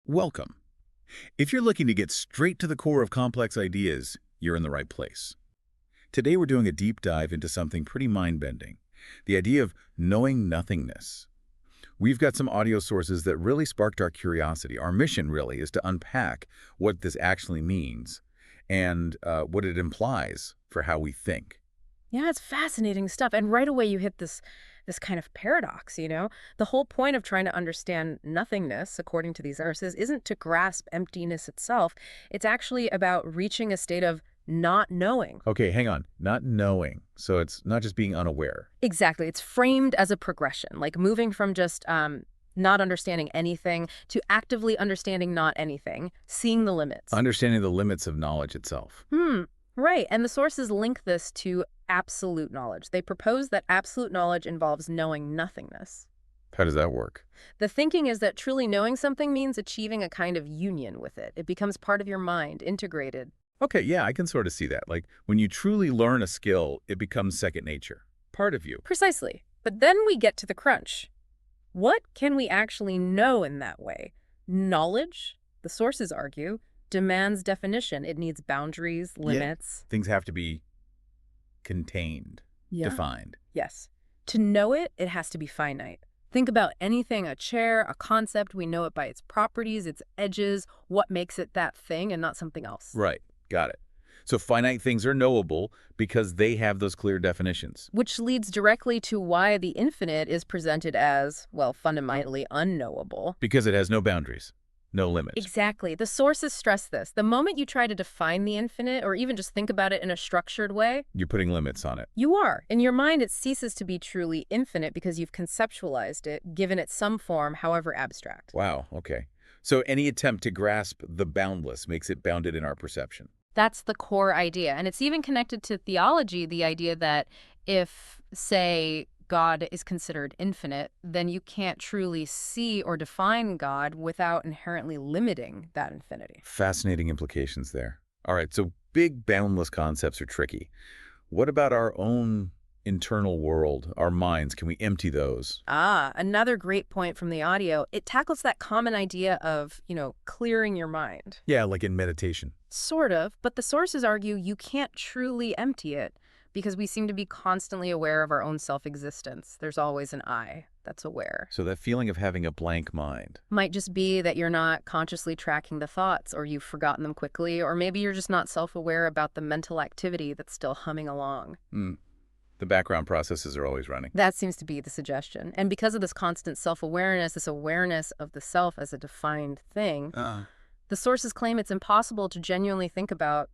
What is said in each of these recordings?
Welcome. If you're looking to get straight to the core of complex ideas, you're in the right place. Today we're doing a deep dive into something pretty mind-bending, the idea of knowing nothingness. We've got some audio sources that really sparked our curiosity. Our mission really is to unpack what this actually means and what it implies for how we think. Yeah, it's fascinating stuff. And right away you hit this kind of paradox. The whole point of trying to understand nothingness, according to these verses, isn't to grasp emptiness itself. It's actually about reaching a state of not knowing. Okay, hang on. Not knowing. So it's not just being unaware. Exactly. It's framed as a progression, like moving from just not understanding anything to actively understanding not anything, seeing the limits. Understanding the limits of knowledge itself. Right. And the sources link this to absolute knowledge. They propose that absolute knowledge involves knowing nothingness. How does that work? The thinking is that truly knowing something means achieving a kind of union with it. It becomes part of your mind, integrated. Okay, yeah, I can sort of see that. Like, when you truly learn a skill, it becomes second nature, part of you. Precisely. But then we get to the crunch. What can we actually know in that way? Knowledge, the sources argue, demands definition. It needs boundaries, Yeah. limits. Things have to be contained, Yeah. defined. Yes. To know it, it has to be finite. Think about anything, a chair, a concept. We know it by its properties, its edges, what makes it that thing and not something else. Right, got it. So finite things are knowable because they have those clear definitions. Which leads directly to why the infinite is presented as, well, fundamentally unknowable. Because it has no boundaries, no limits. Exactly. The sources stress this. The moment you try to define the infinite, or even just think about it in a structured way, You're putting limits on it. you are. In your mind, it ceases to be truly infinite because you've conceptualized it, given it some form, however abstract. Wow, okay. So any attempt to grasp the boundless makes it bounded in our perception. That's the core idea. And it's even connected to theology, the idea that if, say, God is considered infinite, then you can't truly see or define God without inherently limiting that infinity. Fascinating implications there. All right, so big boundless concepts are tricky. What about our own internal world, our minds? Can we empty those? Another great point from the audio. It tackles that common idea of, clearing your mind. Yeah, like in meditation. Sort of, but the sources argue you can't truly empty it because we seem to be constantly aware of our own self-existence. There's always an I that's aware. So that feeling of having a blank mind. Might just be that you're not consciously tracking the thoughts, or you've forgotten them quickly, or maybe you're just not self-aware about the mental activity that's still humming along. The background processes are always running. That seems to be the suggestion. And because of this constant self-awareness, this awareness of the self as a defined thing, the sources claim it's impossible to genuinely think about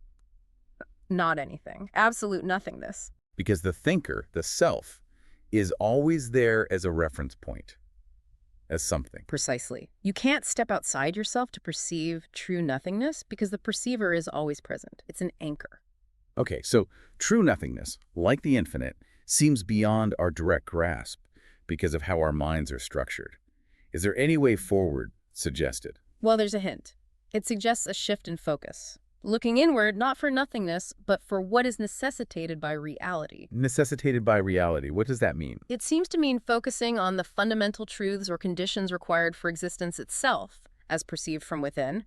not anything, absolute nothingness. Because the thinker, the self, is always there as a reference point, as something. Precisely. You can't step outside yourself to perceive true nothingness because the perceiver is always present. It's an anchor. Okay, so true nothingness, like the infinite, seems beyond our direct grasp because of how our minds are structured. Is there any way forward suggested? Well, there's a hint. It suggests a shift in focus. Looking inward, not for nothingness, but for what is necessitated by reality. Necessitated by reality, what does that mean? It seems to mean focusing on the fundamental truths or conditions required for existence itself, as perceived from within,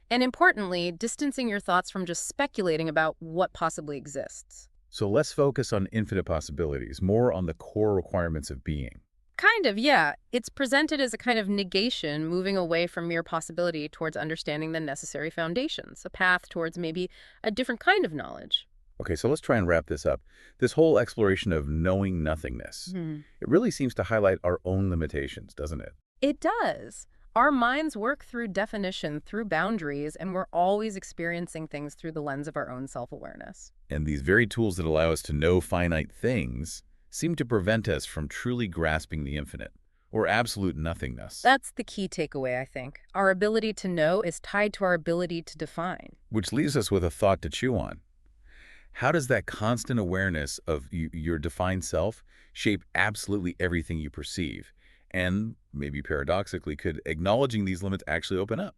and importantly, distancing your thoughts from just speculating about what possibly exists. So less focus on infinite possibilities, more on the core requirements of being. Kind of, yeah. It's presented as a kind of negation, moving away from mere possibility towards understanding the necessary foundations, a path towards maybe a different kind of knowledge. Okay, so let's try and wrap this up. This whole exploration of knowing nothingness, it really seems to highlight our own limitations, doesn't it? It does. Our minds work through definition, through boundaries, and we're always experiencing things through the lens of our own self-awareness. And these very tools that allow us to know finite things seem to prevent us from truly grasping the infinite, or absolute nothingness. That's the key takeaway, I think. Our ability to know is tied to our ability to define. Which leaves us with a thought to chew on. How does that constant awareness of your defined self shape absolutely everything you perceive? And maybe paradoxically, could acknowledging these limits actually open up,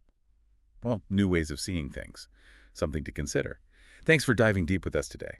well, new ways of seeing things? Something to consider. Thanks for diving deep with us today.